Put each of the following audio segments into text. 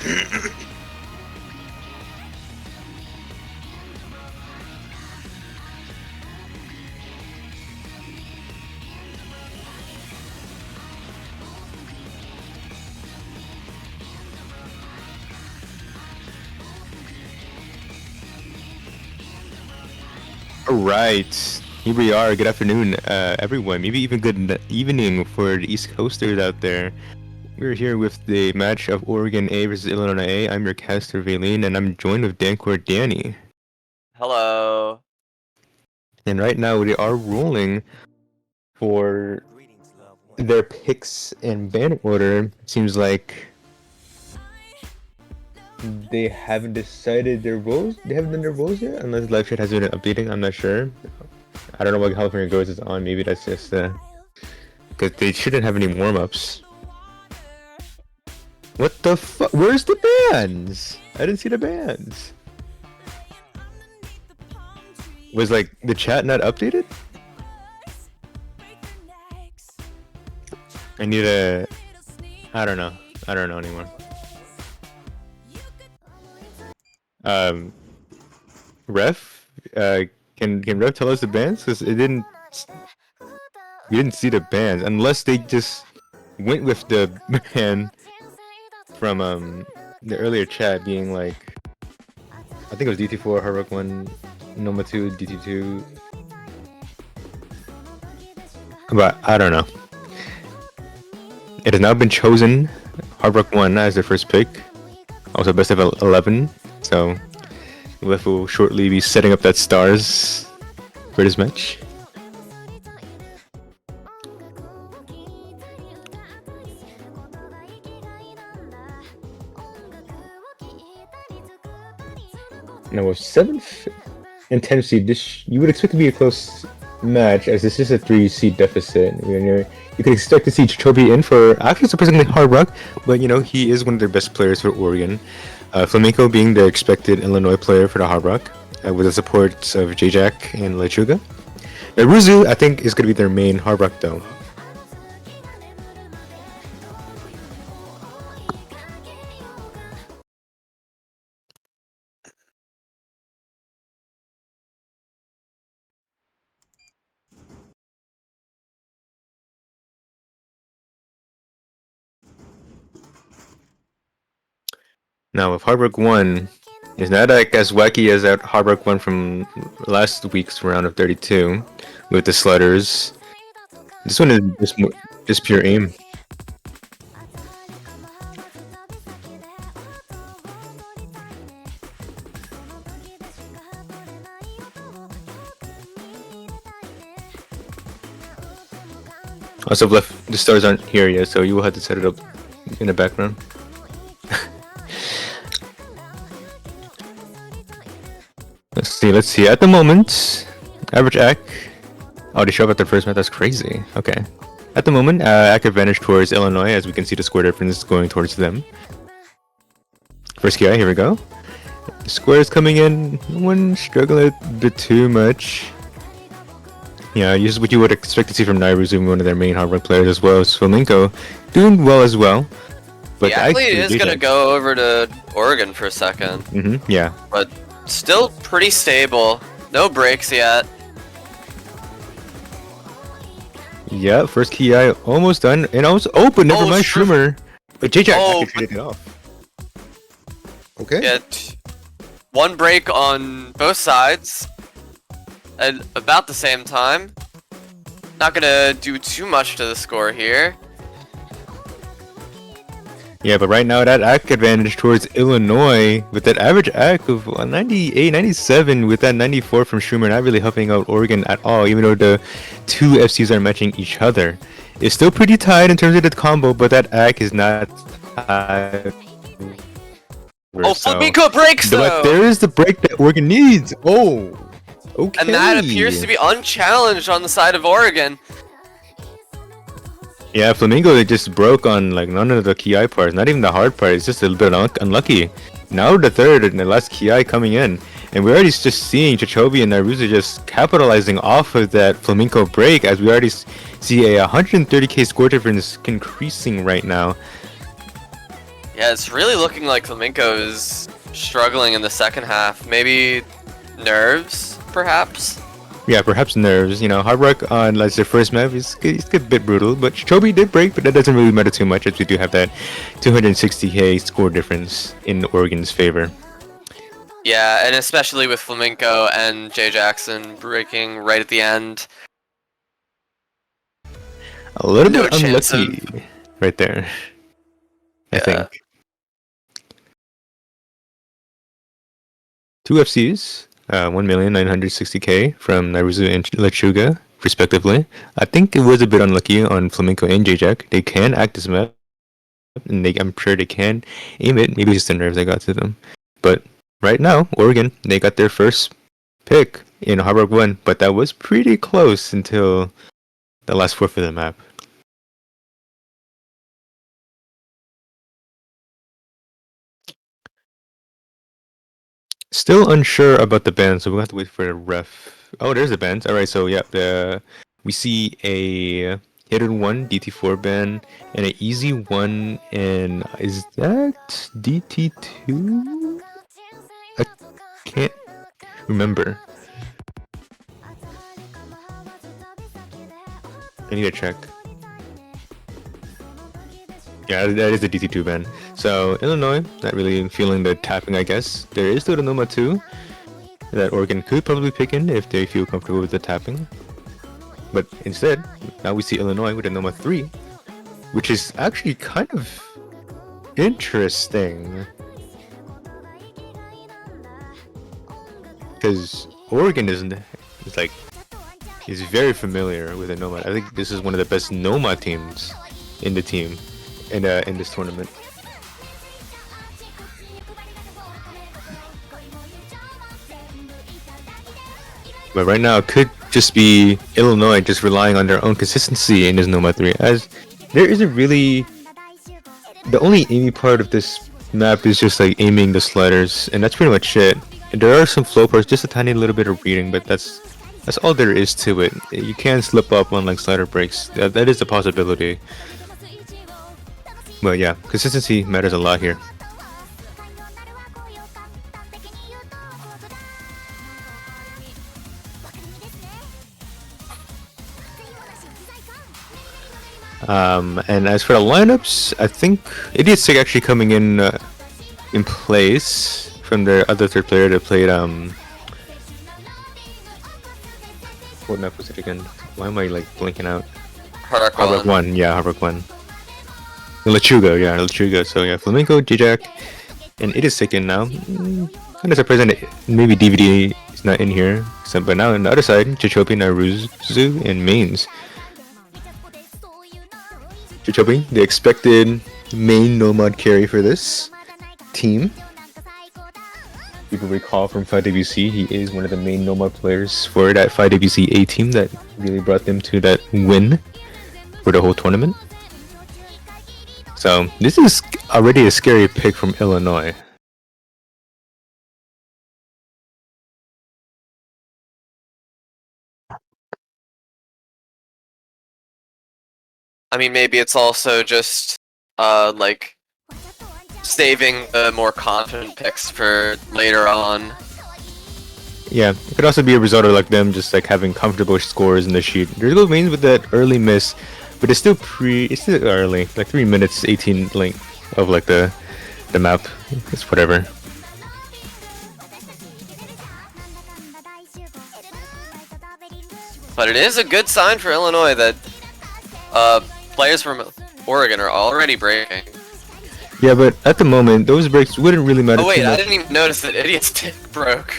Alright, here we are. Good afternoon, everyone. Maybe even good evening for the East Coasters out there. We're here with the match of Oregon A versus Illinois A. I'm your caster, Valine, and I'm joined with Dancor Danny. Hello. And right now, they are rolling for their picks in ban order. Seems like they haven't decided their roles. They haven't done their roles yet, unless live chat has been updating. I'm not sure. I don't know what California Ghost is on. Maybe that's just because they shouldn't have any warm-ups. What the fuck? Where's the bands? I didn't see the bands. Was like the chat not updated? I need a. I don't know. I don't know anymore. Ref, can Ref tell us the bands? Cause it didn't. We didn't see the bands unless they just went with the band from the earlier chat being like, I think it was DT4, Hard Rock 1, Noma 2, DT2. But I don't know. It has now been chosen. Hard Rock 1 as their first pick. Also best of 11. So Left will shortly be setting up that stars for this match. Now with 7th and 10th seed, this you would expect to be a close match, as this is a 3-seed deficit. You could expect to see Jacoby in for actually surprisingly Hard Rock, but you know he is one of their best players for Oregon. Flamenco being the expected Illinois player for the Hard Rock, with the support of J-Jack and Lechuga. Ruzu, I think, is going to be their main Hard Rock though. Now, if Hard Rock 1 is not like as wacky as that Hard Rock 1 from last week's round of 32 with the slutters, this one is just pure aim. Also, left the stars aren't here yet, so you will have to set it up in the background. Let's see. At the moment, average AC. Oh, they show up at their first match. That's crazy. Okay. At the moment, AC advantage towards Illinois, as we can see the score difference going towards them. First KI, here we go. The square is coming in. No one struggling a bit too much. Yeah, this is what you would expect to see from Nairuzu, one of their main Hard Rock players, as well as Flamenco, doing well as well. But the athlete is gonna go over to Oregon for a second. Yeah. But still pretty stable. No breaks yet. Yeah, first KI almost done. And also, but never mind, Schumer. But JJ actually traded it off. Okay. Get one break on both sides at about the same time. Not gonna do too much to the score here. Yeah, but right now that AC advantage towards Illinois with that average AC of 98, 97 with that 94 from Schumer, not really helping out Oregon at all, even though the two FCs are matching each other. It's still pretty tight in terms of the combo, but that AC is not tight. Oh, Flamenco breaks though! But there is the break that Oregon needs! Oh! Okay. And that appears to be unchallenged on the side of Oregon. Yeah, Flamingo, they just broke on like none of the KI parts, not even the hard part. It's just a little bit unlucky. Now the third and the last KI coming in, and we're already just seeing Chichobi and Nairuzu just capitalizing off of that Flamenco break, as we already see a 130k score difference increasing right now. Yeah, it's really looking like Flamenco is struggling in the second half. Maybe nerves, perhaps? Yeah, perhaps nerves. You know, Hard Rock on like their first map is a bit brutal, but Chobi did break, but that doesn't really matter too much as we do have that 260k score difference in Oregon's favor. Yeah, and especially with Flamenco and Jay Jackson breaking right at the end. A little No bit chance of- unlucky right there, I Yeah. think. Two FCs, 1,960k from Naruzu and Lechuga, respectively. I think it was a bit unlucky on Flamenco and J-Jack. They can act this map, and I'm sure they can aim it. Maybe it's just the nerves that got to them. But right now, Oregon, they got their first pick in Hard Rock 1, but that was pretty close until the last fourth of the map. Still unsure about the bans, so we'll have to wait for the ref. Oh, there's the bans. All right, so yeah, we see a hidden one DT4 ban and an easy one, and is that DT2? I can't remember. I need to check. Yeah, that is the DT2 ban. So Illinois, not really feeling the tapping, I guess. There is still the Noma 2 that Oregon could probably pick in if they feel comfortable with the tapping. But instead, now we see Illinois with a Noma 3, which is actually kind of interesting. Because Oregon is very familiar with a Noma. I think this is one of the best Noma teams in the team. In this tournament. But right now it could just be Illinois just relying on their own consistency in this Noma 3, as there isn't really the only aiming part of this map is just like aiming the sliders, and that's pretty much it. And there are some flow parts, just a tiny little bit of reading, but that's all there is to it. You can slip up on like slider breaks. That is a possibility. But yeah, consistency matters a lot here. And as for the lineups, I think Idiot Sick actually coming in place from their other third player that played what map was it again? Why am I like blinking out? Hard Rock 1, yeah, Hard Rock 1. Lechuga. So yeah, Flamenco, J-Jack, and it is second now. Kind of surprised that maybe DVD is not in here. So, but now on the other side, Chichopi, Naruzu, and Mains. Chichopi, the expected main nomad carry for this team. You can recall from 5WC, he is one of the main nomad players for that 5WC A team that really brought them to that win for the whole tournament. So this is already a scary pick from Illinois. I mean, maybe it's also just, like, saving the more confident picks for later on. Yeah, it could also be a result of like them just like having comfortable scores in the sheet. There's no means with that early miss, but it's still early, like 3 minutes 18 length of like the map. It's whatever. But it is a good sign for Illinois that players from Oregon are already breaking. Yeah, but at the moment, those breaks wouldn't really matter. Oh wait, too much. I didn't even notice that Idiot's tick broke.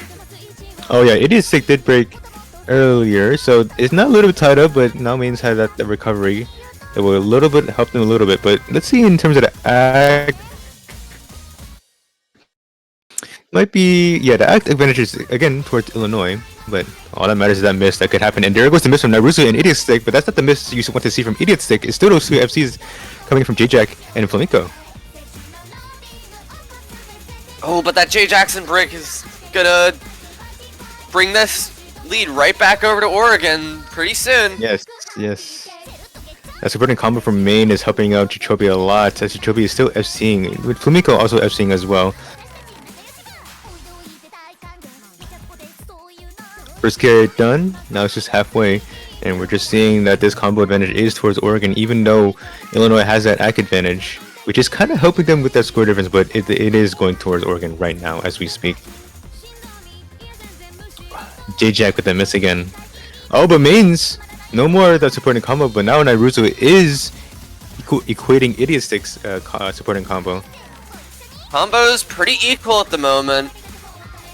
Oh yeah, Idiot Stick did break earlier, so it's not a little bit tied up, but now Mainz had that recovery. It will a little bit help them a little bit, but let's see in terms of the act. Might be, yeah, the act advantage is again towards Illinois, but all that matters is that miss that could happen. And there goes the miss from Naruzu and Idiot Stick, but that's not the miss you want to see from Idiot Stick. It's still those two FCs coming from J-Jack and Flamenco. Oh, but that Jay Jackson break is gonna bring this lead right back over to Oregon pretty soon. Yes, yes. That supporting combo from main is helping out Chichobi a lot, as Chichobi is still FCing, with Flamenco also FCing as well. First carry done, now it's just halfway, and we're just seeing that this combo advantage is towards Oregon, even though Illinois has that AC advantage, which is kind of helping them with that score difference, but it is going towards Oregon right now as we speak. J-Jack with the miss again. Oh, but mains! No more that supporting combo, but now Nairuzu is equating Idiot Stick's supporting combo. Combo's pretty equal at the moment.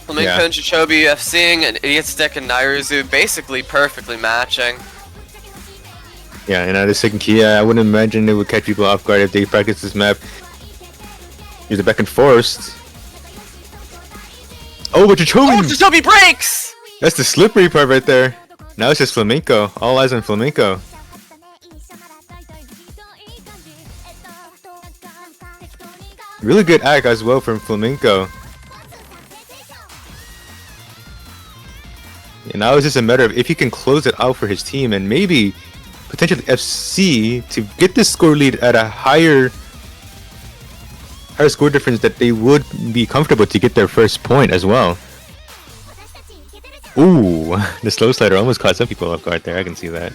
Flamenco and Chichobi FCing, and Idiot Stick and Nairuzu basically perfectly matching. Yeah, and the second key, I wouldn't imagine it would catch people off guard if they practice this map. Here's the back and forth. Oh, but Chichobi! Oh, Chichobi breaks! That's the slippery part right there. Now it's just Flamenco. All eyes on Flamenco. Really good act as well from Flamenco. And now it's just a matter of if he can close it out for his team and maybe potentially FC to get this score lead at a higher score difference that they would be comfortable to get their first point as well. Ooh, the slow slider almost caught some people off guard there. I can see that.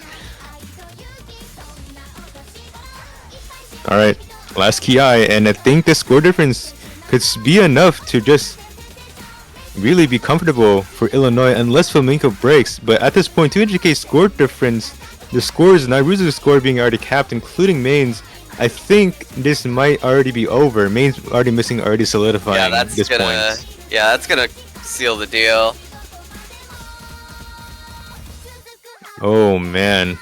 Alright, last Ki, and I think the score difference could be enough to just really be comfortable for Illinois unless Flamenco breaks. But at this point, 200k score difference, the scores, Nairuzu's score being already capped, including mains, I think this might already be over. Mains already missing, already solidifying this point. Yeah, that's gonna seal the deal. Oh man,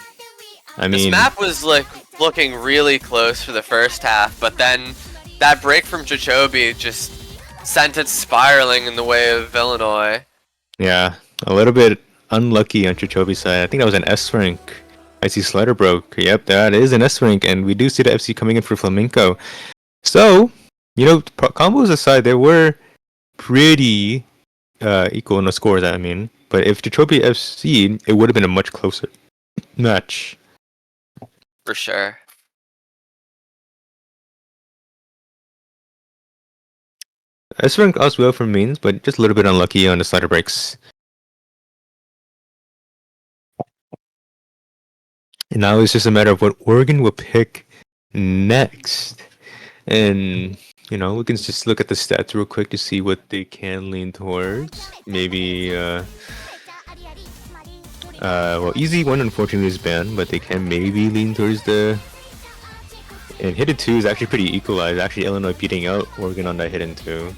I mean, this map was like looking really close for the first half, but then that break from Chichobi just sent it spiraling in the way of Illinois. Yeah, a little bit unlucky on Chichobi's side. I think that was an S rank. I see slider broke. Yep, that is an S rank, and we do see the FC coming in for Flamenco. So, you know, combos aside, they were pretty equal in the scores, I mean. But if Chichobi FC, it would have been a much closer match. For sure. S rank as well for mains, but just a little bit unlucky on the slider breaks. And now it's just a matter of what Oregon will pick next. And, you know, we can just look at the stats real quick to see what they can lean towards. Maybe, well, Easy 1 unfortunately is banned, but they can maybe lean towards the... And Hidden 2 is actually pretty equalized. Actually, Illinois beating out Oregon on that Hidden 2.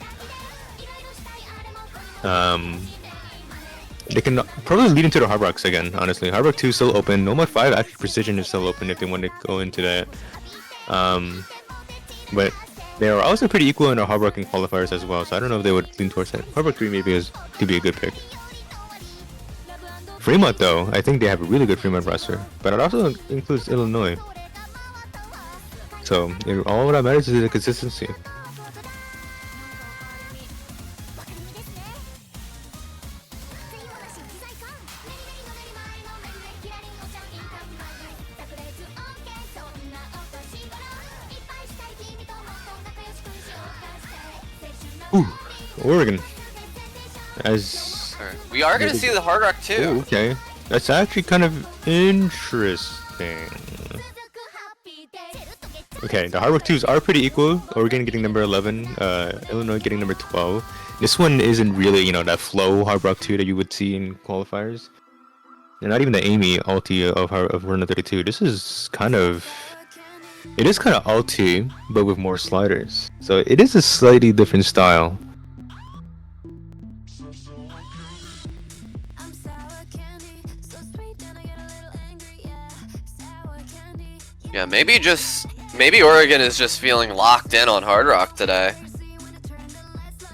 They can probably lead into the Hard Rocks again, honestly. Hard Rock 2 is still open. Nomad 5, actually, Precision is still open if they want to go into that. But they are also pretty equal in the Hard Rocking qualifiers as well, so I don't know if they would lean towards that. Hard Rock 3 maybe could be a good pick. Fremont, though, I think they have a really good Fremont roster, but it also includes Illinois. So, all that matters is the consistency. Ooh, Oregon. We are gonna see the Hard Rock too. Ooh, okay, that's actually kind of interesting. Okay, the Hard Rock 2s are pretty equal. Oregon getting number 11, Illinois getting number 12. This one isn't really, you know, that flow Hard Rock 2 that you would see in qualifiers. And not even the Amy ulti of Runa 32. This is kind of... It is kind of ulti, but with more sliders. So it is a slightly different style. Yeah, maybe Oregon is just feeling locked in on Hard Rock today.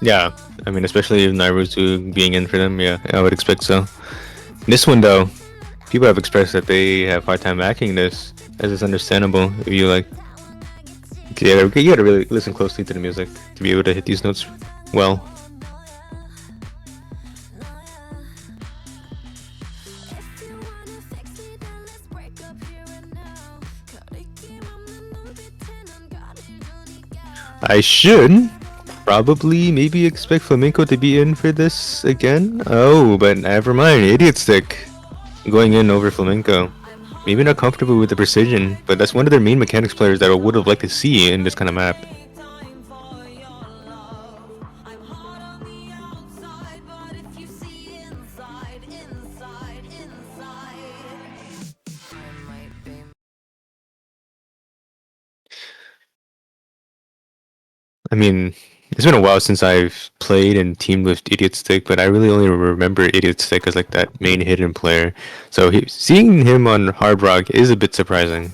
Yeah, I mean, especially if Nairuzu being in for them, yeah, I would expect so. This one, though, people have expressed that they have a hard time hacking this, as it's understandable if you like... Yeah, you gotta really listen closely to the music to be able to hit these notes well. I should probably maybe expect Flamenco to be in for this again. Oh, but never mind. Idiot Stick going in over Flamenco. Maybe not comfortable with the precision, but that's one of their main mechanics players that I would have liked to see in this kind of map. I mean, it's been a while since I've played and teamed with Idiot Stick, but I really only remember Idiot Stick as like that main hidden player. So seeing him on Hard Rock is a bit surprising.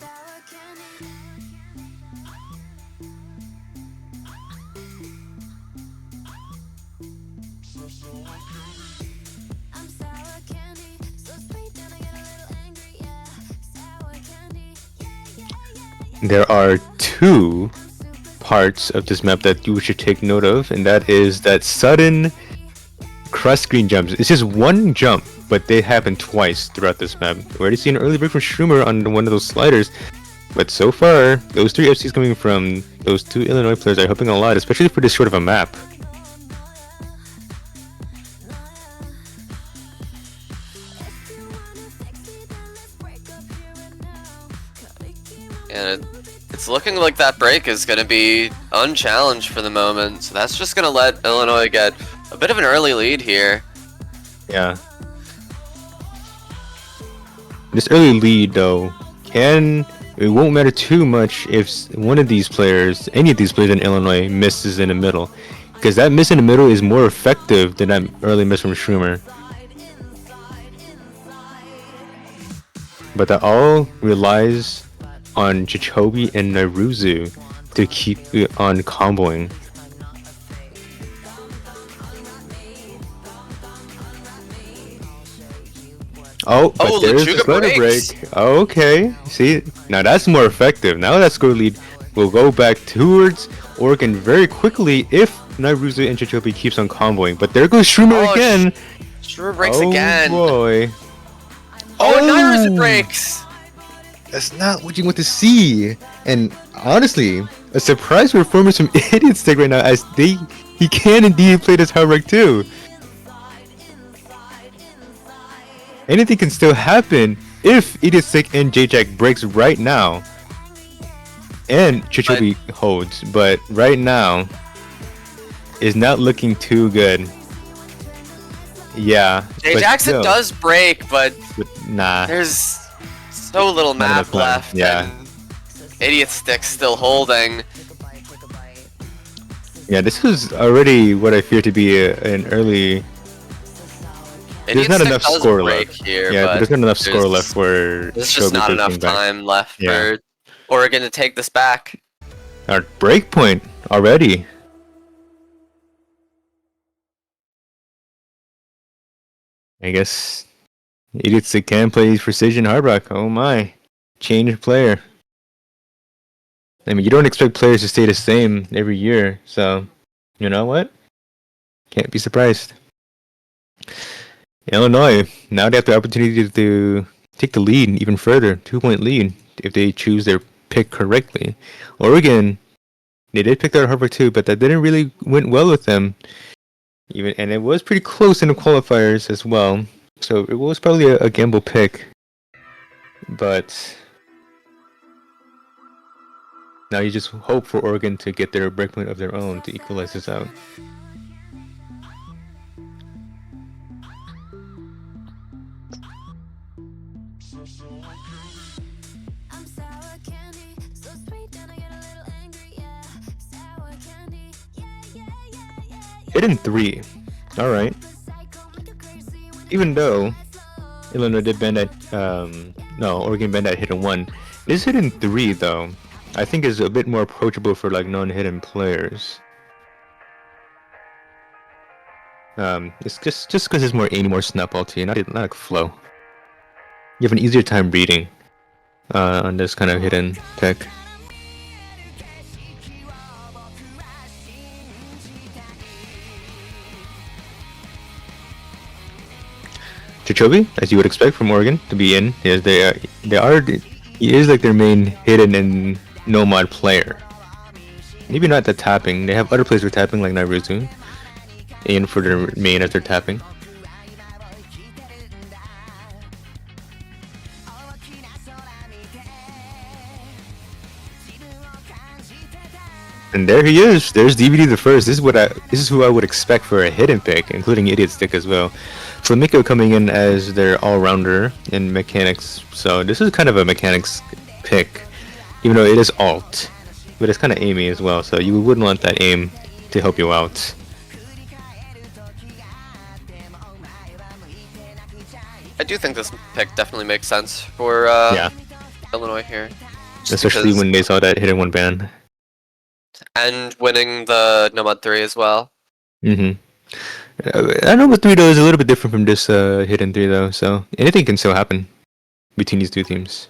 There are two parts of this map that you should take note of, and that is that sudden crust screen jumps. It's just one jump, but they happen twice throughout this map. We already seen an early break from Schumer on one of those sliders, but so far, those three FCs coming from those two Illinois players are helping a lot, especially for this short of a map. And it's looking like that break is going to be unchallenged for the moment, so that's just going to let Illinois get a bit of an early lead here. Yeah. This early lead, though, it won't matter too much if one of these players, any of these players in Illinois, misses in the middle. Because that miss in the middle is more effective than that early miss from Schumer. But that all relies on Chichobi and Naruzu to keep on comboing. Oh, but there's the slider break. Okay, see, now that's more effective. Now that score lead will go back towards Oregon very quickly if Naruzu and Chichobi keeps on comboing. But there goes Schumer again. Schumer breaks again. Oh boy. Oh, Naruzu breaks. That's not what you want to see. And honestly, a surprise performance from Idiot Stick right now, as he can indeed play this hard rock too. Anything can still happen if Idiot Stick and J-Jack breaks right now. And Chichobi holds, but right now is not looking too good. Yeah. J-Jackson does break, but nah. There's so little map left, yeah. And Idiot Stick's still holding. Yeah, this was already what I fear to be an early. There's not enough score left here. Yeah, but there's not enough score left for. There's just not enough time left for Oregon to take this back. Our break point already. I guess Idiots that can play precision hard rock. Oh my. Change player. I mean, you don't expect players to stay the same every year, so you know what? Can't be surprised. Illinois, now they have the opportunity to take the lead even further, 2-point lead, if they choose their pick correctly. Oregon, they did pick that hard rock too, but that didn't really went well with them. And it was pretty close in the qualifiers as well. So it was probably a gamble pick. But now you just hope for Oregon to get their breakpoint of their own to equalize this out. Hidden 3. Alright. Even though Illinois did bend at Oregon bend at hidden 1. This hidden 3 though, I think is a bit more approachable for like non-hidden players. It's just because it's more aim, more snapball to you, not like flow. You have an easier time reading on this kind of hidden tech. Chichobi, as you would expect from Oregon to be in, is he is like their main hidden and no mod player. Maybe not the tapping. They have other plays for tapping like Naruto. And for their main as they're tapping. And there he is. There's DVD the first. This is who I would expect for a hidden pick, including Idiot Stick as well. Flamenco coming in as their all-rounder in mechanics. So this is kind of a mechanics pick, even though it is alt, but it's kind of aimy as well. So you wouldn't want that aim to help you out. I do think this pick definitely makes sense for Yeah, Illinois here. especially when they saw that hidden one ban. And winning the Nomad 3 as well. Mm-hmm. I know, but 3 though is a little bit different from this hidden 3 though, so anything can still happen between these two teams.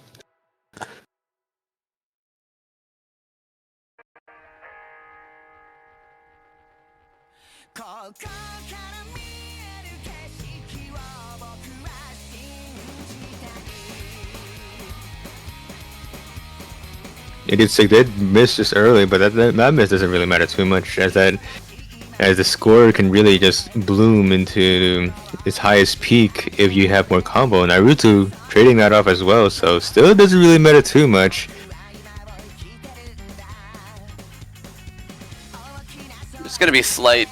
Idiot Stick did miss just early, but that miss doesn't really matter too much, as the score can really just bloom into its highest peak if you have more combo. Naruto trading that off as well, so still doesn't really matter too much. There's gonna be slight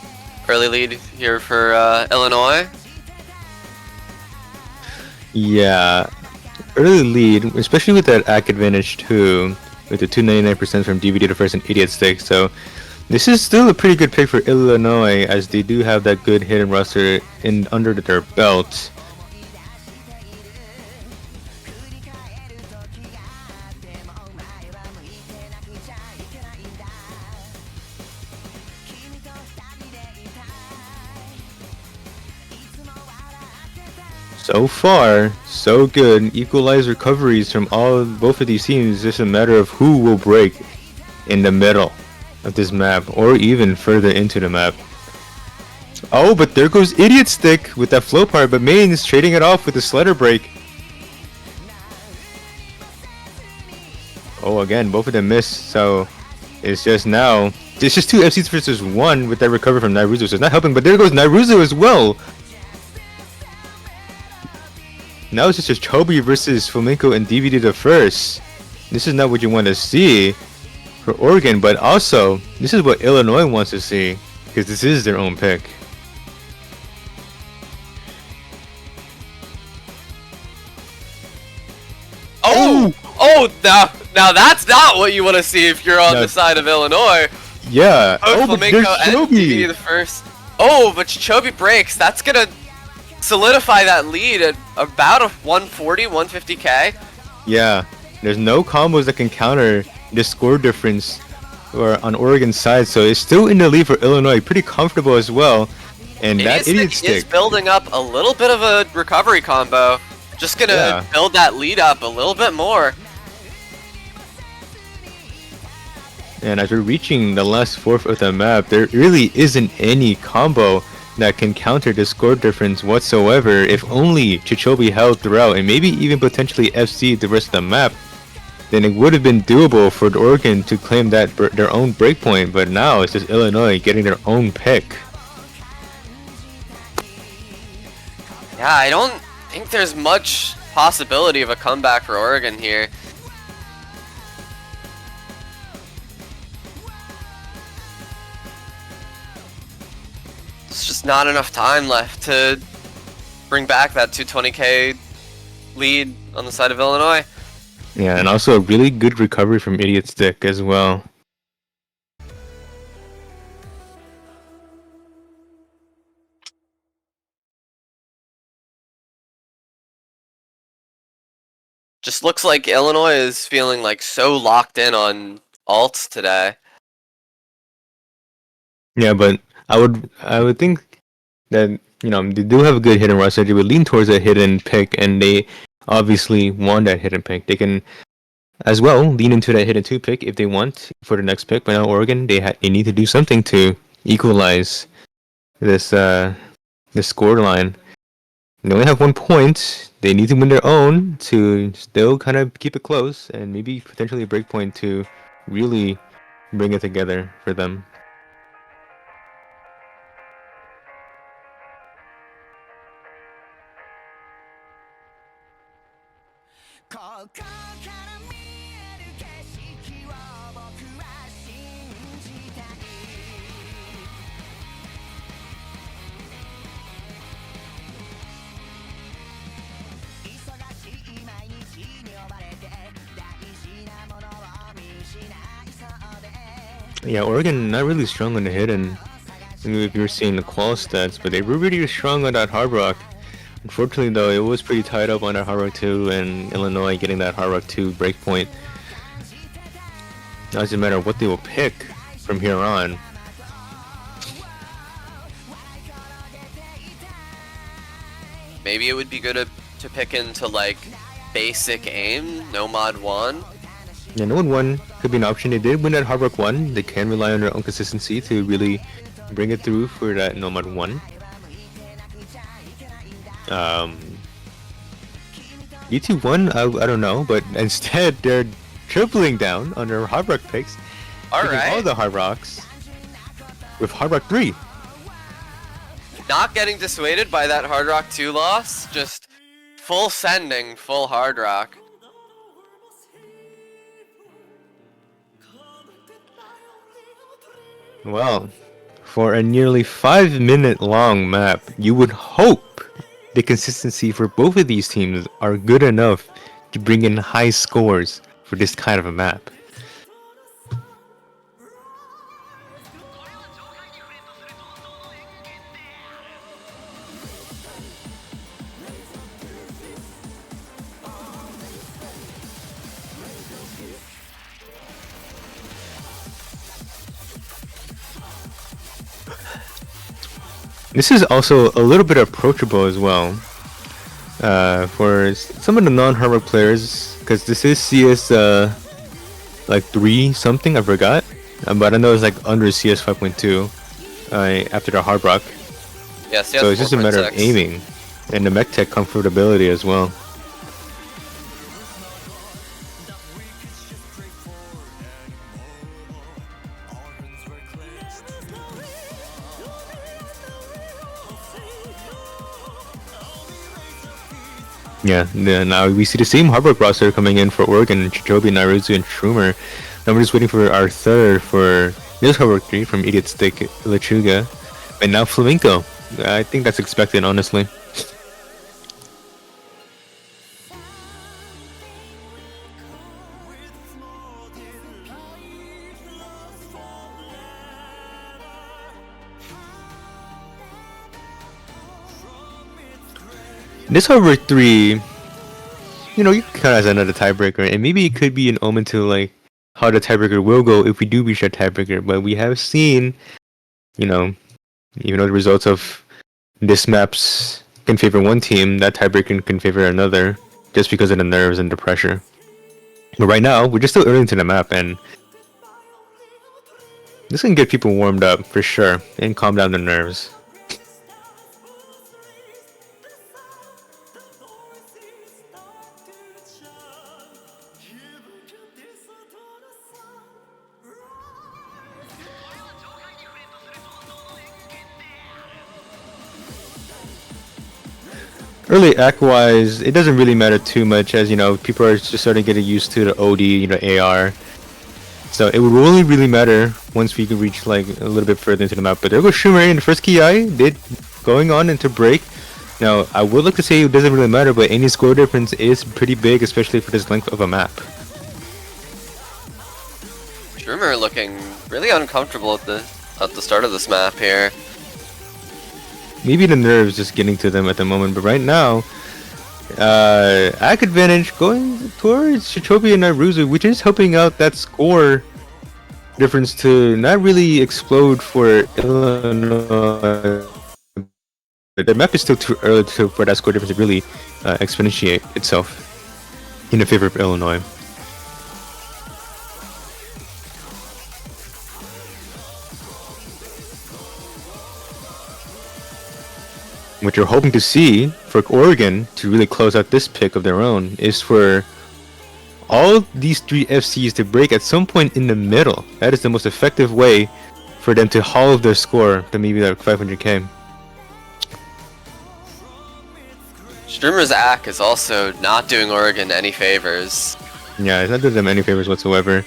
early lead here for Illinois. Yeah, early lead, especially with that ACK advantage too, with the 299% from DVD to first and Idiot Stick. So this is still a pretty good pick for Illinois, as they do have that good hidden roster in under their belt. So far, so good. Equalized recoveries from both of these teams. It's just a matter of who will break in the middle of this map, or even further into the map. Oh, but there goes Idiot Stick with that flow part, but Main is trading it off with a slider break. Oh, again, both of them missed, so it's just now. It's just 2 FCs versus 1 with that recovery from Naruto, so it's not helping, but there goes Naruto as well. Now it's just Chobi versus Flamenco and DVD the first. This is not what you want to see for Oregon, but also this is what Illinois wants to see, because this is their own pick. Oh, now that's not what you want to see if you're on the side of Illinois. Yeah. Both Flamenco and DVD the first. Oh, but Chobi breaks. That's gonna solidify that lead at about a 140, 150k. Yeah, there's no combos that can counter the score difference or on Oregon's side, so it's still in the lead for Illinois, pretty comfortable as well. And that Idiot Stick is building up a little bit of a recovery combo. Just gonna build that lead up a little bit more. And as we're reaching the last fourth of the map, there really isn't any combo that can counter the score difference whatsoever. If only Chichobi held throughout and maybe even potentially FC the rest of the map, then it would have been doable for the Oregon to claim that their own breakpoint, but now it's just Illinois getting their own pick. Yeah, I don't think there's much possibility of a comeback for Oregon here. It's just not enough time left to bring back that 220k lead on the side of Illinois. Yeah, and also a really good recovery from Idiot Stick as well. Just looks like Illinois is feeling like so locked in on alts today. Yeah, but I would think that, you know, they do have a good hidden roster. They would lean towards a hidden pick, and they obviously want that hidden pick. They can as well lean into that hidden 2 pick if they want for the next pick. But now Oregon, they need to do something to equalize this score line. They only have 1 point. They need to win their own to still kind of keep it close, and maybe potentially a break point to really bring it together for them. Yeah, Oregon not really strong on the hidden. If you're seeing the qual stats, but they were really strong on that Hard Rock. Unfortunately, though, it was pretty tied up on that Hard Rock 2, and Illinois getting that Hard Rock 2 breakpoint. Now it's a matter of what they will pick from here on. Maybe it would be good to pick into like basic aim, no mod 1. Yeah, no one could be an option. They did win that Hard Rock 1. They can rely on their own consistency to really bring it through for that Nomad 1. UT 1, I don't know, but instead they're tripling down on their Hard Rock picks. Alright. All the Hard Rocks with Hard Rock 3. Not getting dissuaded by that Hard Rock 2 loss, just full sending, full Hard Rock. Well, for a nearly 5-minute long map, you would hope the consistency for both of these teams are good enough to bring in high scores for this kind of a map. This is also a little bit approachable as well for some of the non-hardware players, because this is CS like 3 something, I forgot, but I know it's like under CS 5.2 after the Hard Rock. Yeah, CS so it's just a matter of 4.6. aiming and the mech tech comfortability as well. Yeah, now we see the same Hard Rock roster coming in for Oregon, Chichobi, Naruzu, and Trumer. Now we're just waiting for our third for this Hard Rock 3 from Idiot Stick, Lechuga, and now Flamenco. I think that's expected, honestly. This Hard 3, you know, you can count as another tiebreaker, and maybe it could be an omen to like how the tiebreaker will go if we do reach that tiebreaker. But we have seen, you know, even though the results of this maps can favor one team, that tiebreaker can favor another, just because of the nerves and the pressure. But right now, we're just still early into the map, and this can get people warmed up for sure and calm down the nerves. Early act-wise, it doesn't really matter too much, as you know, people are just starting to get used to the OD, you know, AR. So it would only really matter once we could reach like a little bit further into the map. But there goes Shumari in the first KI, did going on into break. Now I would like to say it doesn't really matter, but any score difference is pretty big, especially for this length of a map. Trumer looking really uncomfortable at the start of this map here. Maybe the nerves just getting to them at the moment, but right now, Ack advantage going towards Chichobi and Naruzu, which is helping out that score difference to not really explode for Illinois. The map is still too early for that score difference to really exponentiate itself in the favor of Illinois. What you're hoping to see for Oregon to really close out this pick of their own is for all these three FCs to break at some point in the middle. That is the most effective way for them to halve their score to maybe like 500k. Streamer's Ack is also not doing Oregon any favors. Yeah, it's not doing them any favors whatsoever.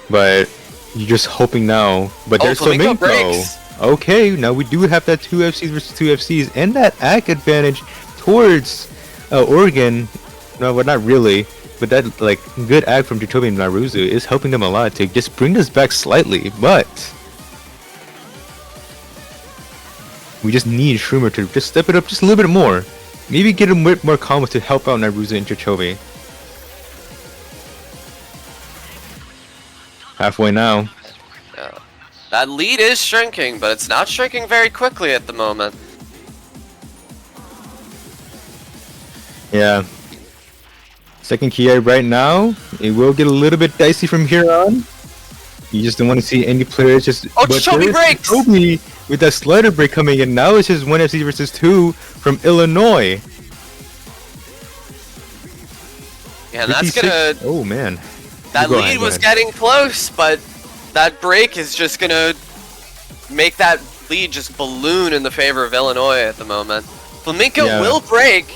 But you're just hoping now. But there's Flamingo Flamingo. breaks. Okay, now we do have that 2 FCs versus 2 FCs and that Ack advantage towards Oregon. No, well, not really. But that like good Ack from Jitobi and Naruzu is helping them a lot to just bring this back slightly. But we just need Shroomer to just step it up just a little bit more. Maybe get him with more combos to help out Naruzu and Chichobi. Halfway now. Yeah. That lead is shrinking, but it's not shrinking very quickly at the moment. Yeah. Second Ki right now. It will get a little bit dicey from here on. You just don't want to see any players just... Oh, Chichobi breaks! Chichobi with that slider break coming in. Now it's just 1 FC versus 2 from Illinois. Yeah, and that's gonna... Oh, man. That lead was getting close, but that break is just gonna make that lead just balloon in the favor of Illinois at the moment. Flamenco will break.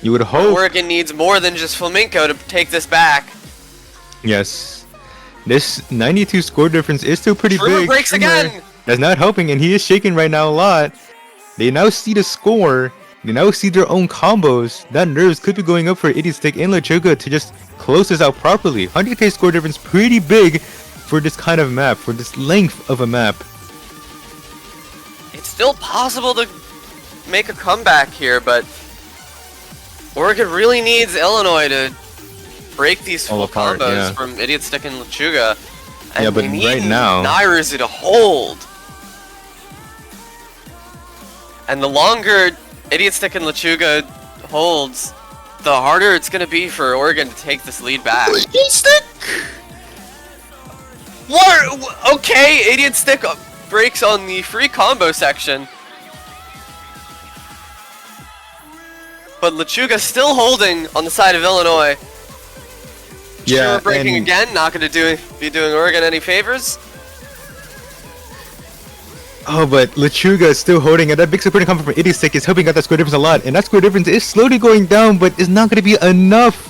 You would hope. Oregon needs more than just Flamenco to take this back. Yes. This 92 score difference is still pretty Shroomer big. breaks again. That's not helping, and he is shaking right now a lot. They now see the score. They now see their own combos. That nerves could be going up for Idiot Stick and Lechuga to just close this out properly. 100k score difference pretty big for this kind of map, for this length of a map. It's still possible to make a comeback here, but Oregon really needs Illinois to break these full combos from Idiot Stick and Lechuga. And yeah, but right now, Nairuzu to hold. And the longer Idiot Stick and Lechuga holds, the harder it's gonna be for Oregon to take this lead back. Idiot Stick! What? Okay, Idiot Stick breaks on the free combo section. But Lechuga still holding on the side of Illinois. Yeah, Sure, breaking again, not gonna be doing Oregon any favors. Oh, but Lechuga is still holding, and that big supporting combo from Idiot Stick is helping out that score difference a lot, and that score difference is slowly going down, but it's not going to be enough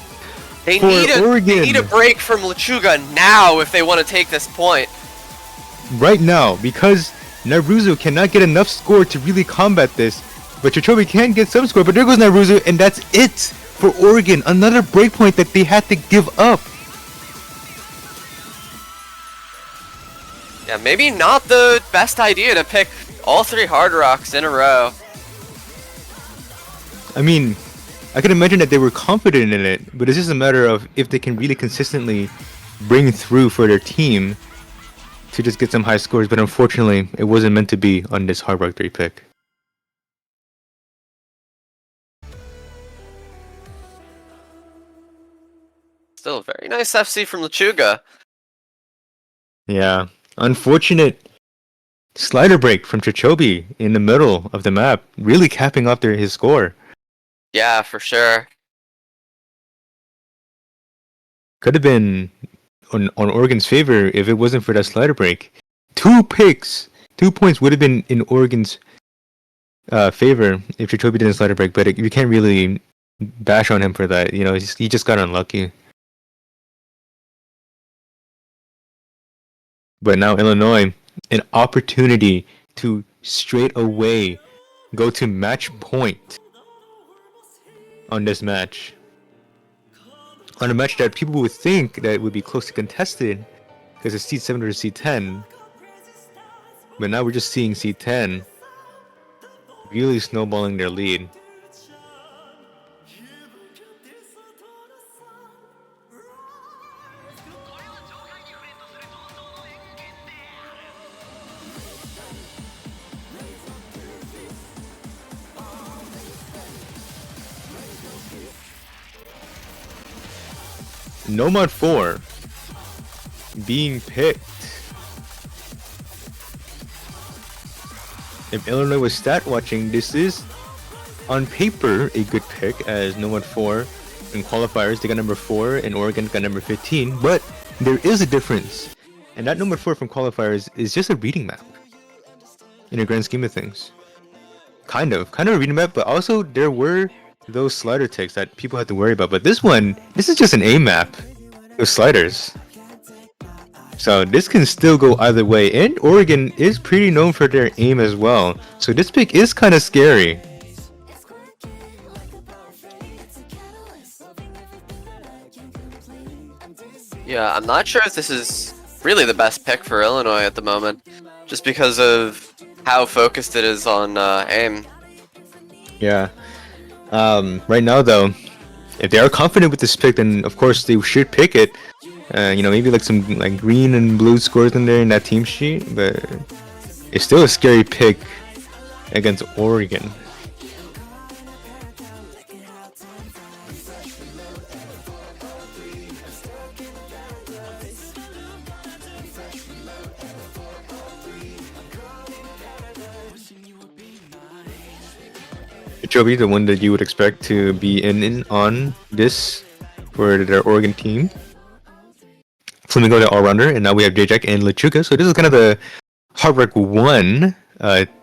They for Oregon. They need a break from Lechuga now if they want to take this point. Right now, because Naruzu cannot get enough score to really combat this, but Chichobi can get some score, but there goes Naruzu, and that's it for Oregon. Another breakpoint that they had to give up. Yeah, maybe not the best idea to pick all 3 Hard Rocks in a row. I mean, I can imagine that they were confident in it, but it's just a matter of if they can really consistently bring through for their team to just get some high scores, but unfortunately, it wasn't meant to be on this Hard Rock 3 pick. Still a very nice FC from Lechuga. Yeah. Unfortunate slider break from Chichobi in the middle of the map, really capping off his score. Yeah, for sure. Could have been on Oregon's favor if it wasn't for that slider break. 2 picks, 2 points would have been in Oregon's favor if Chichobi didn't slider break, but you can't really bash on him for that. You know, he just got unlucky. But now Illinois, an opportunity to straight away go to match point on this match. On a match that people would think that would be closely contested because it's seed 7 versus seed 10. But now we're just seeing seed 10 really snowballing their lead. Nomad 4 being picked. If Illinois was stat watching, this is on paper a good pick, as Nomad 4 In qualifiers, they got number 4, and Oregon got number 15. But there is a difference, and that number 4 from qualifiers is just a reading map. In a grand scheme of things, kind of a reading map, but also there were those slider ticks that people had to worry about. But this is just an aim map with sliders. So this can still go either way, and Oregon is pretty known for their aim as well. So this pick is kind of scary. Yeah, I'm not sure if this is really the best pick for Illinois at the moment, just because of how focused it is on aim. Yeah. Right now, though, if they are confident with this pick, then of course they should pick it. Maybe like some like green and blue scores in there in that team sheet, but it's still a scary pick against Oregon. Joby, the one that you would expect to be in on this for their Oregon team. Flamingo, the all-rounder, and now we have J-Jack and Lechuga. So this is kind of the Heartbreak 1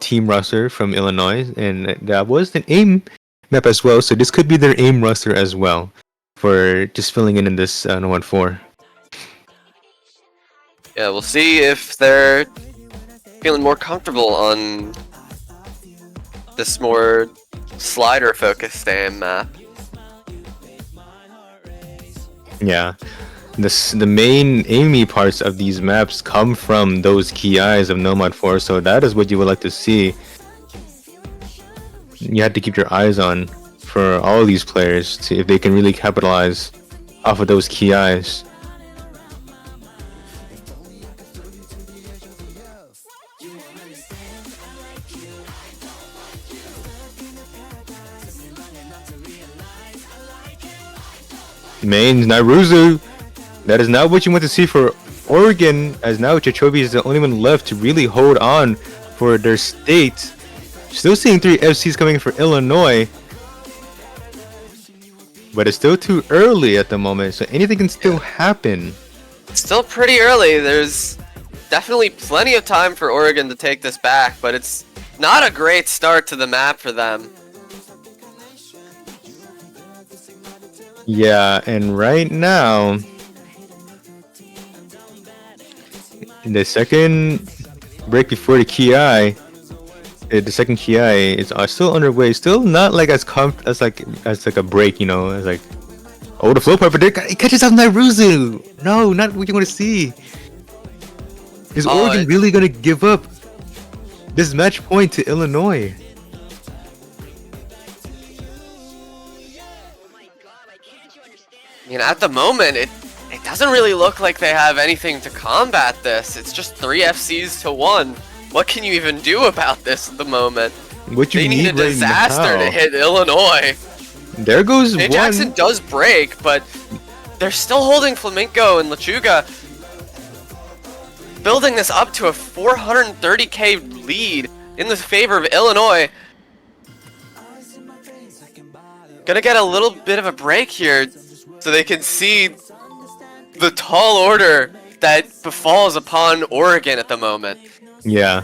team roster from Illinois, and that was an aim map as well. So this could be their aim roster as well for just filling in this 1-4. Yeah, we'll see if they're feeling more comfortable on this more slider-focused aim map. Yeah. The main aimey parts of these maps come from those key eyes of Nomad 4, so that is what you would like to see. You have to keep your eyes on for all of these players to if they can really capitalize off of those key eyes. Mains Nairuzu. That is not what you want to see for Oregon, as now Chichobi is the only one left to really hold on for their state. Still seeing 3 FCs coming for Illinois, but it's still too early at the moment, so anything can still happen. It's still pretty early. There's definitely plenty of time for Oregon to take this back, but it's not a great start to the map for them. Yeah, and right now, in the second break before the key eye, the second key eye is still underway. Still not like as like a break, as like the flow part, but it catches out Nairuzu. No, not what you want to see. Is Oregon really gonna give up this match point to Illinois? I mean, at the moment, it doesn't really look like they have anything to combat this. It's just 3 FCs to 1. What can you even do about this at the moment? They need a disaster to hit Illinois. There goes one. Jackson does break, but they're still holding Flamenco and Lechuga, building this up to a 430k lead in the favor of Illinois. Gonna get a little bit of a break here, so they can see the tall order that befalls upon Oregon at the moment. Yeah.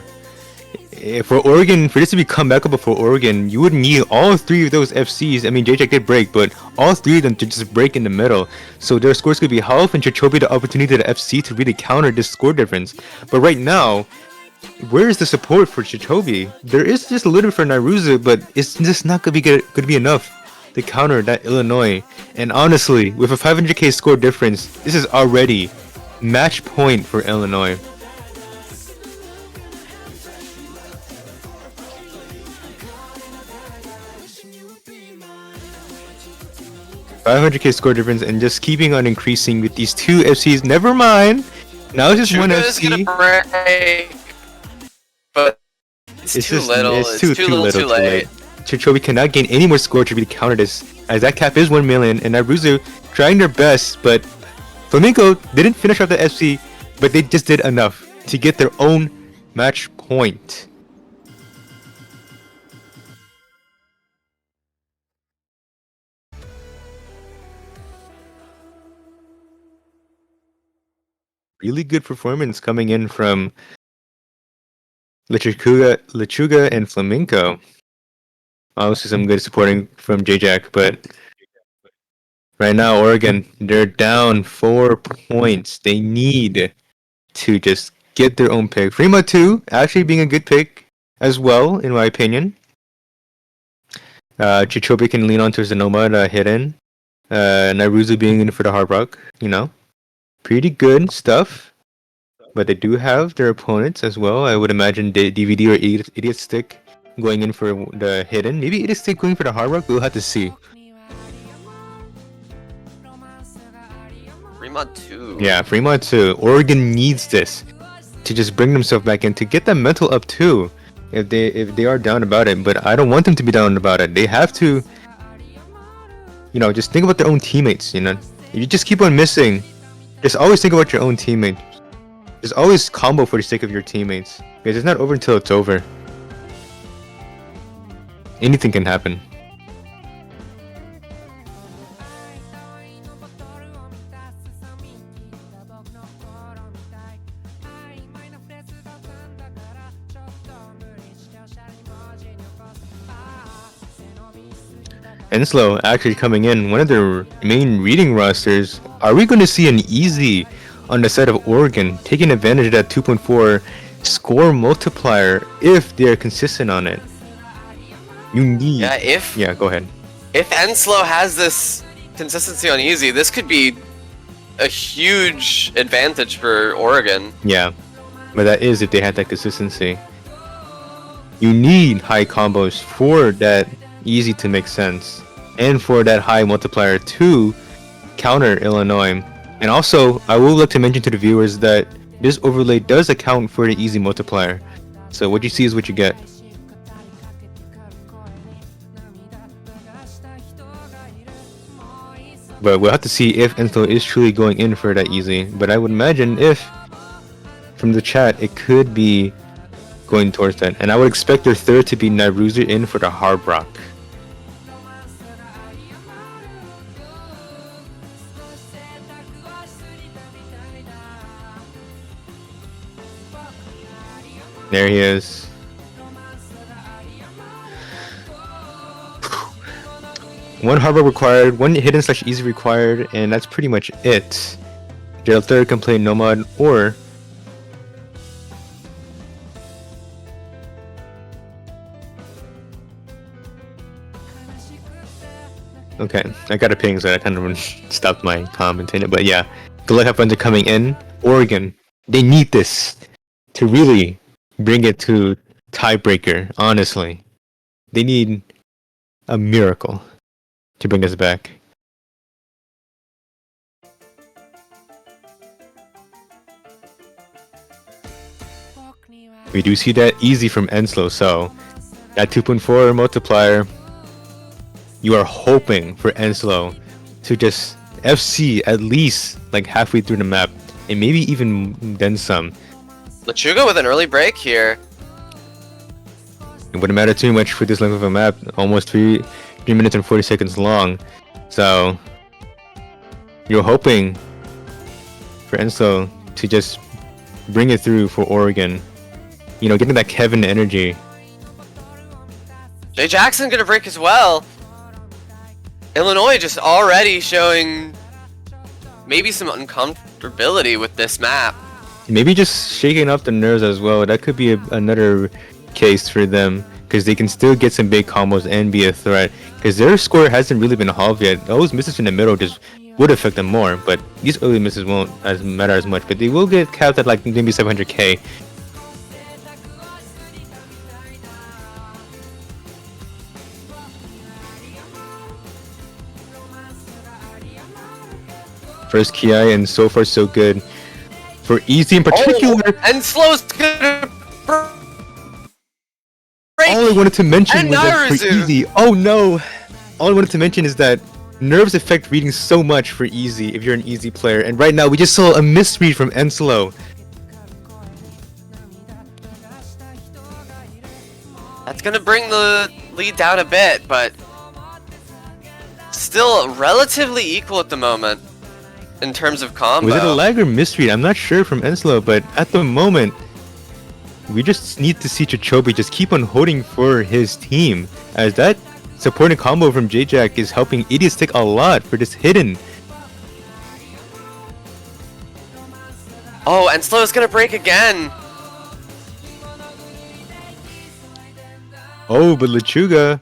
For Oregon, for this to be comebackable for Oregon, you would need all 3 of those FCs. I mean, JJ did break, but all 3 of them to just break in the middle. So their scores could be half, and Chichobi the opportunity to FC to really counter this score difference. But right now, where is the support for Chichobi? There is just a little bit for Nairuzu, but it's just not going to be enough to counter that Illinois. And honestly, with a 500k score difference, this is already match point for Illinois. $500k score difference, and just keeping on increasing with these 2 FCs. Never mind. Now it's just one FC. Break, but it's too little. It's too little, too late. Chichobi cannot gain any more score to really counter this, as that cap is 1 million, and Nairuzu trying their best, but Flamenco didn't finish off the FC, but they just did enough to get their own match point. really good performance coming in from Lechuga and Flamenco. Obviously, some good supporting from J-Jack, but right now, Oregon, they're down 4 points. They need to just get their own pick. Fremont 2 actually being a good pick as well, in my opinion. Chichobe can lean onto the Nomad hidden. Nairuzu being in for the Hard Rock, pretty good stuff. But they do have their opponents as well. I would imagine DVD or Idiot Stick going in for the hidden. Maybe Idiot Stick going for the Hard Rock. We'll have to see. Fremont 2. Yeah, Fremont 2. Oregon needs this to just bring themselves back in to get that mental up too. If they are down about it, but I don't want them to be down about it. They have to, just think about their own teammates. If you just keep on missing, just always think about your own teammate. Just always combo for the sake of your teammates, because it's not over until it's over. Anything can happen. Enslow actually coming in, one of their main reading rosters. Are we going to see an easy on the side of Oregon, taking advantage of that 2.4 score multiplier if they're consistent on it? You need... Yeah, go ahead. If Enslow has this consistency on easy, this could be a huge advantage for Oregon. Yeah, but that is if they had that consistency. You need high combos for that easy to make sense, and for that high multiplier to counter Illinois. And also, I would like to mention to the viewers that this overlay does account for the easy multiplier. So what you see is what you get. But we'll have to see if Enslow is truly going in for that easy. But I would imagine if, from the chat, it could be going towards that. And I would expect their third to be Nairuzu in for the Hard Rock. There he is. One Hard Rock required, one hidden / easy required, and that's pretty much it. Their third can play Nomad or okay, I got a ping, so I kind of stopped my commenting. But yeah, good luck, friends are coming in. Oregon, they need this to really bring it to tiebreaker. Honestly, they need a miracle to bring us back. We do see that easy from Enslow, so that 2.4 multiplier, you are hoping for Enslow to just FC at least like halfway through the map, and maybe even then some. Lechuga with an early break here. It wouldn't matter too much for this length of a map, almost 3 minutes and 40 seconds long. So you're hoping for Enslow to just bring it through for Oregon. Getting that Kevin energy. Jay Jackson gonna break as well. Illinois just already showing maybe some uncomfortability with this map. Maybe just shaking up the nerves as well. That could be another case for them, because they can still get some big combos and be a threat, because their score hasn't really been halved yet. Those misses in the middle just would affect them more, but these early misses won't matter as much, but they will get capped at like maybe 700k. First Ki, and so far so good. For easy in particular, and Slow's gonna break. All I wanted to mention was that for easy. Oh no! All I wanted to mention is that nerves affect reading so much for easy if you're an easy player, and right now we just saw a misread from Enslow. That's gonna bring the lead down a bit, but still relatively equal at the moment. in terms of combo. Was it a lag or misread? I'm not sure from Enslow, but at the moment, we just need to see Chichobi just keep on holding for his team, as that supporting combo from J-Jack is helping Idiot Stick a lot for this hidden. Oh, and Slow's gonna break again. Oh, but Lechuga,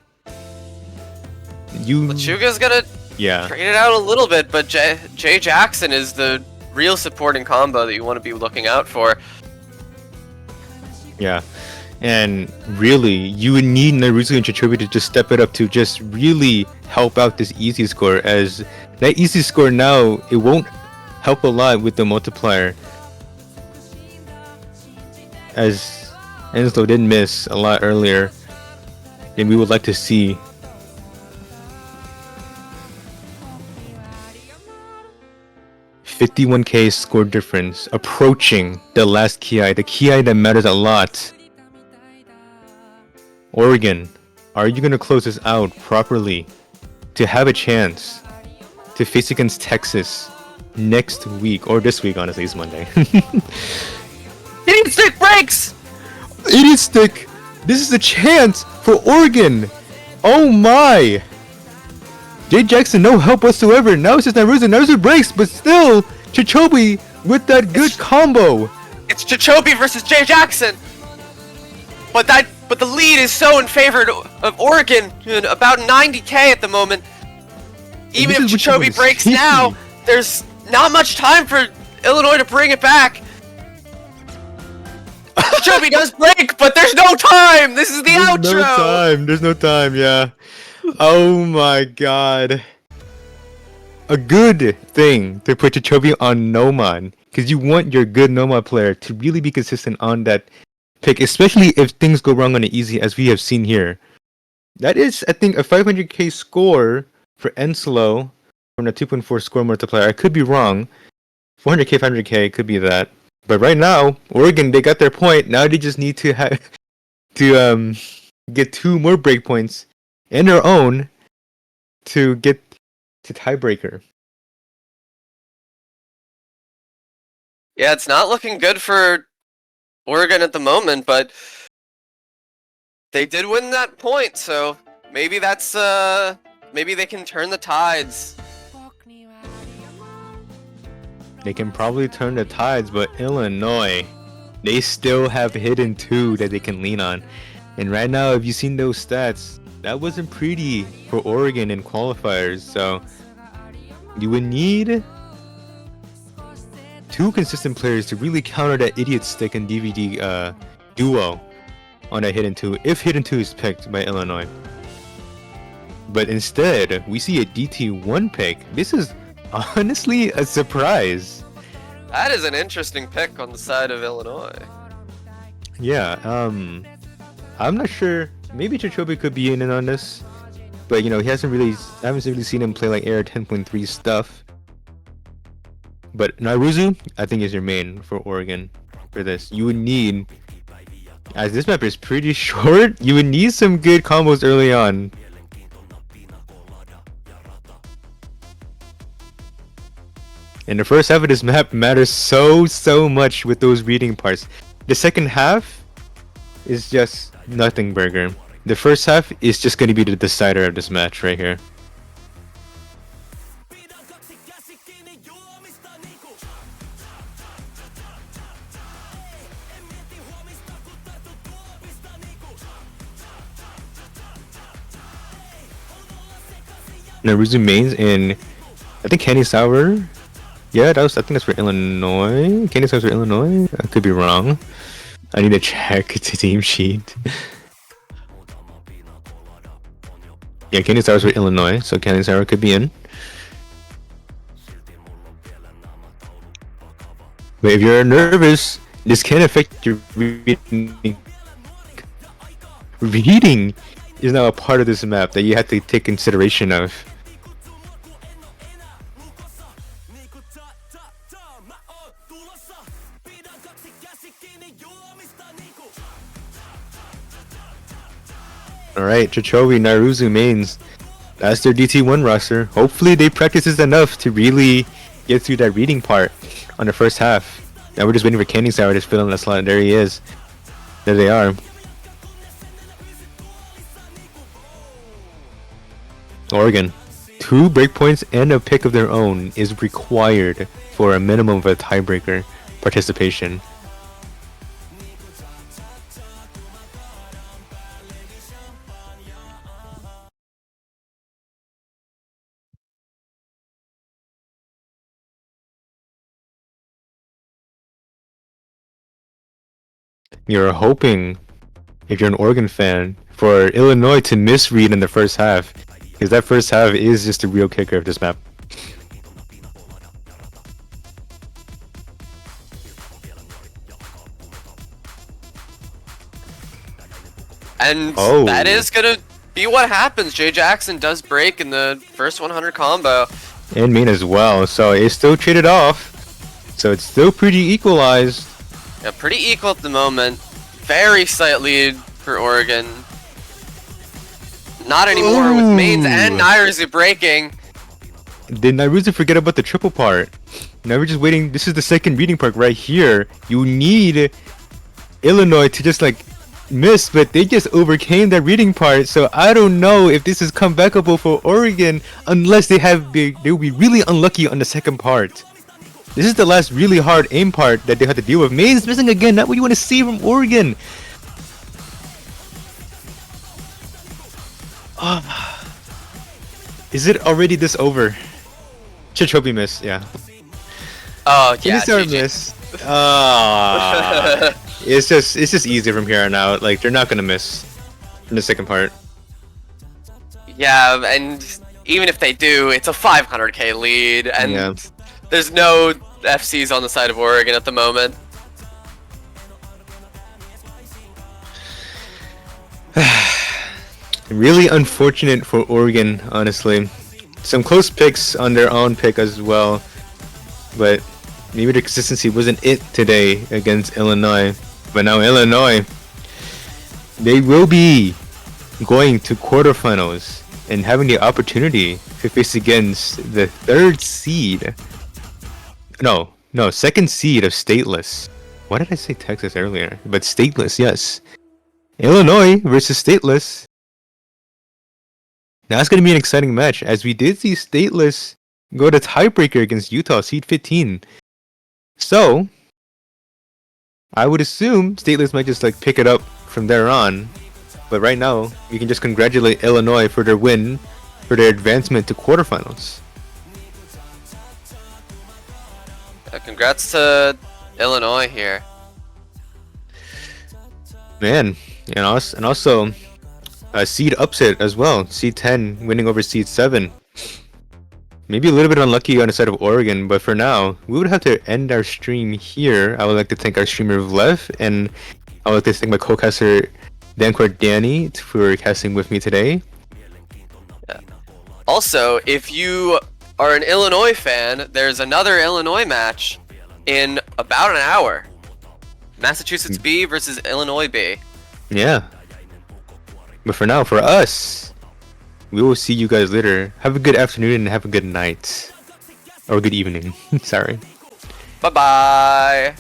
Lechuga's gonna trade it out a little bit, but Jay Jackson is the real supporting combo that you want to be looking out for. Yeah, and really, you would need Naruto and Chichobi to just step it up to just really help out this easy score, as that easy score now, it won't help a lot with the multiplier, as Enslow did miss a lot earlier than we would like to see. $51K score difference, approaching the last Ki, the Ki that matters a lot. Oregon, are you going to close this out properly to have a chance to face against Texas next week, or this week, honestly, it's Monday. Idiot Stick breaks! Idiot Stick! This is a chance for Oregon! Oh my! Jay Jackson, no help whatsoever. Now it's just Naruto. Naruto breaks, but still, Chichobi with that good combo. It's Chichobi versus Jay Jackson. But the lead is so in favor of Oregon, about 90K at the moment. Even if Chichobi breaks now, there's not much time for Illinois to bring it back. Chichobi does break, but there's no time. This is the outro. There's no time. Yeah. Oh my god. A good thing to put Chichobi on Nomon, because you want your good Nomon player to really be consistent on that pick, especially if things go wrong on the easy, as we have seen here. That is, I think, a 500k score for Enslow from the 2.4 score multiplier. I could be wrong. 400k, 500k could be that. But right now, Oregon, they got their point. Now they just need to get 2 more breakpoints in their own to get to tiebreaker. Yeah, it's not looking good for Oregon at the moment, but they did win that point, so maybe that's maybe they can turn the tides. They can probably turn the tides, but Illinois, they still have hidden 2 that they can lean on. And right now, if you've seen those stats, that wasn't pretty for Oregon in qualifiers, so you would need 2 consistent players to really counter that Idiot Stick and DVD duo on that hidden 2, if hidden 2 is picked by Illinois. But instead, we see a DT1 pick. This is honestly a surprise. That is an interesting pick on the side of Illinois. Yeah, I'm not sure. Maybe Chichobi could be in on this, but you know, I haven't really seen him play like Air 10.3 stuff. But Naruto, I think, is your main for Oregon for this. You would need, as this map is pretty short, you would need some good combos early on. And the first half of this map matters so much with those reading parts. The second half is just nothing burger. The first half is just going to be the decider of this match right here. Naruto mains in, I think, Candy Sour. Yeah, I think that's for Illinois. Candy Sour's for Illinois? I could be wrong. I need to check the team sheet. Yeah, Candy Sour's for Illinois, so Candy Sour could be in. But if you're nervous, this can affect your reading. Reading is now a part of this map that you have to take consideration of. Alright, Chichobi, Naruto mains. That's their DT1 roster. Hopefully they practice this enough to really get through that reading part on the first half. Now we're just waiting for Candy Sour to fill in that slot. There he is. There they are. Oregon. 2 breakpoints and a pick of their own is required for a minimum of a tiebreaker participation. You're hoping, if you're an Oregon fan, for Illinois to misread in the first half, because that first half is just the real kicker of this map. And Oh. that is gonna be what happens. Jay Jackson does break in the first 100 combo. And main as well, so it's still traded off. So it's still pretty equalized. Yeah, pretty equal at the moment. Very slight lead for Oregon. Not anymore with mains and Nairuzu breaking. Did Nairuzu forget about the triple part? Now we're just waiting. This is the second reading part right here. You need Illinois to just like miss, but they just overcame that reading part. So I don't know if this is comebackable for Oregon unless they'll be really unlucky on the second part. This is the last really hard aim part that they have to deal with. Mains missing again. Not what you want to see from Oregon. Is it already this over? Chichobi miss, yeah. Oh yeah, Kinisar GG. miss. It's just easy from here on out. Like they're not gonna miss in the second part. Yeah, and even if they do, it's a 500k lead, and Yeah. there's no FCs on the side of Oregon at the moment. Really unfortunate for Oregon, honestly. Some close picks on their own pick as well, but maybe the consistency wasn't it today against Illinois. But now Illinois, they will be going to quarterfinals and having the opportunity to face against the second seed of Stateless. Why did I say Texas earlier? But Stateless, yes. Illinois versus Stateless. Now it's going to be an exciting match, as we did see Stateless go to tiebreaker against Utah, seed 15. So, I would assume Stateless might just like pick it up from there on. But right now, we can just congratulate Illinois for their win, for their advancement to quarterfinals. Congrats to Illinois here. Man, and also a seed upset as well. Seed 10 winning over seed 7. Maybe a little bit unlucky on the side of Oregon, but for now, we would have to end our stream here. I would like to thank our streamer Vlev, and I would like to thank my co-caster Dancor Danny for casting with me today. Also, if you are an Illinois fan, there's another Illinois match in about an hour. Massachusetts B versus Illinois B. Yeah. But for now, for us, we will see you guys later. Have a good afternoon and have a good night. Or good evening. Sorry. Bye-bye.